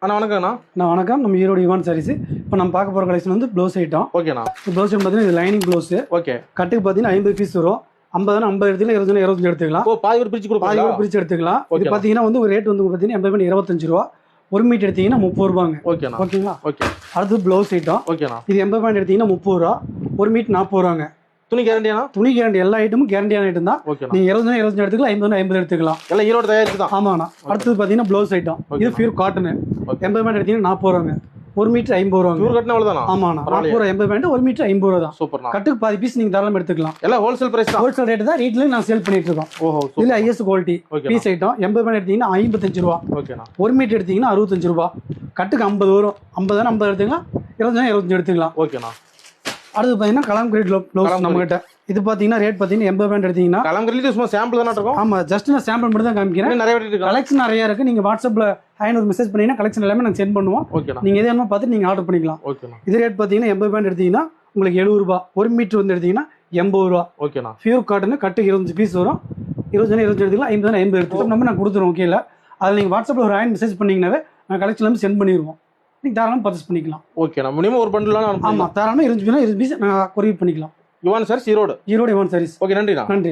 அண்ணா வணக்கம்ண்ணா. வணக்கம். நம்ம ஈரோடு யுவான் சாரீஸ். இப்போ நம்ம பார்க்க போகிற கலெக்ஷன் வந்து ப்ளவுஸ் ஐட்டம். ஓகேண்ணா. ப்ளவுஸ் பார்த்தீங்கன்னா இது லைனிங் ப்ளவுஸ். ஓகே. கட்டுக்கு பார்த்தீங்கன்னா 50 பீஸ் வரும். 50 எடுத்துக்கலாம், 25 எடுத்துக்கலாம். பாதி ஒரு பிரிச்சு கொடுப்போம். பாதி ஒரு பிரிச்சு எடுத்துக்கலாம். இது பார்த்தீங்கன்னா வந்து ஒரு ரேட் வந்து பார்த்தீங்கன்னா 80 25 ரூபா. 1 மீட்டர் எடுத்தீங்கன்னா 30 ரூபாங்க. ஓகேண்ணா. ஓகேங்களா? ஓகே. அடுத்து ப்ளவுஸ் ஐட்டம். ஓகேண்ணா. இது 80 எடுத்தீங்கன்னா 30 ரூபா. 1 மீட்டர் 40 ரூபாங்க. துணி கேரண்டியாண்ணா? துணி கேரண்டி, எல்லா ஐட்டமும் கேரண்டியான ஐட்டம் தான். நீங்க 25 எடுத்துக்கலாம், 50 எடுத்துக்கலாம். எல்லாம் ஈரோடு தயாரிச்சு தான். ஆமாண்ணா. அடுத்தது பார்த்தீங்கன்னா ப்ளவுஸ் ஐட்டம். இது பியூர் காட்டன். 80 எடுத்தீங்கன்னா 40 ரூபாங்க. 1 மீட்டர் 50 ரூபாங்க. பியூர் காட்டன் அவ்வளவுதானா? ஆமாண்ணா. 40 ரூபா 80 1 மீட்டர் 50 ரூபா தான். சூப்பர்ண்ணா. கட்டுக்கு பாதி பீஸ் நீங்க தாராளமா எடுத்துக்கலாம். எல்லாம் ஹோல்சேல் பிரைஸ் தான். ஹோல்சேல் ரேட் தான். ரீட்ல நான் சேல் பண்ணிட்டு இருக்கோம். ஓஹோ. இதுல ஹையஸ்ட் குவாலிட்டி பீஸ் ஐட்டம். 80 எடுத்தீங்கன்னா 55 ரூபா. ஓகேண்ணா. 1 மீட்டர் எடுத்தீங்கன்னா 65 ரூபா. கட்டுக்கு 50 வரும். 50 எடுத்துக்கலாம், 25 எடுத்துக்கலாம். ஓகேண்ணா. அடுத்து பாத்தீங்கன்னா கலாம்கரி ப்ளவுஸ் நம்ம கிட்ட. இது பாத்தீங்கன்னா ரேட் பாத்தீங்கன்னா 80 எடுத்தீங்கன்னா கலாம்கரில சும்மா சாம்பிள் தான இருக்கும். ஆமா, ஜஸ்ட் நான் சாம்பிள் மட்டும் தான் காமிக்கிறேன். நிறைய வெரைட்டி இருக்கு. கலெக்ஷன் நிறைய இருக்கு. நீங்க வாட்ஸ்அப்ல ஹைன்னு ஒரு மெசேஜ் பண்ணீங்கன்னா கலெக்ஷன் எல்லாமே நாங்க சென்ட் பண்ணுவோம். ஓகேண்ணா. நீங்க எதை வேணுமோ பார்த்து நீங்க ஆர்டர் பண்ணிக்கலாம். ஓகேண்ணா. இது ரேட் பாத்தீங்கன்னா 80 எடுத்தீங்கன்னா உங்களுக்கு 70 ரூபா. 1 மீட்டர் வந்து எடுத்தீங்கன்னா 80 ரூபா. ஓகேண்ணா. Pure cotton. கட்டு 25 பீஸ் வரும். 25 எடுத்துக்கலாம், 50 எடுத்துக்கலாம். நம்ம நான் கொடுத்துருவோம். ஓகேல, அதில் நீங்க வாட்ஸ்அப்ல ஒரு ஹைன் மெசேஜ் பண்ணீங்கன்னாவே நான் கலெக்ஷன் எல்லாமே சென்ட் பண்ணிடுவோம். நீங்க தாராளமா பர்ச்சேஸ் பண்ணிக்கலாம். ஓகேண்ணா. மினிமம் ஒரு பண்டில். ஆமா, தாராளமா 25 பீஸ் நான் கொரியர் பண்ணிக்கலாம். Yuvan sarees Erode. Erode Yuvan sarees. Okay, நன்றிண்ணா. நன்றி.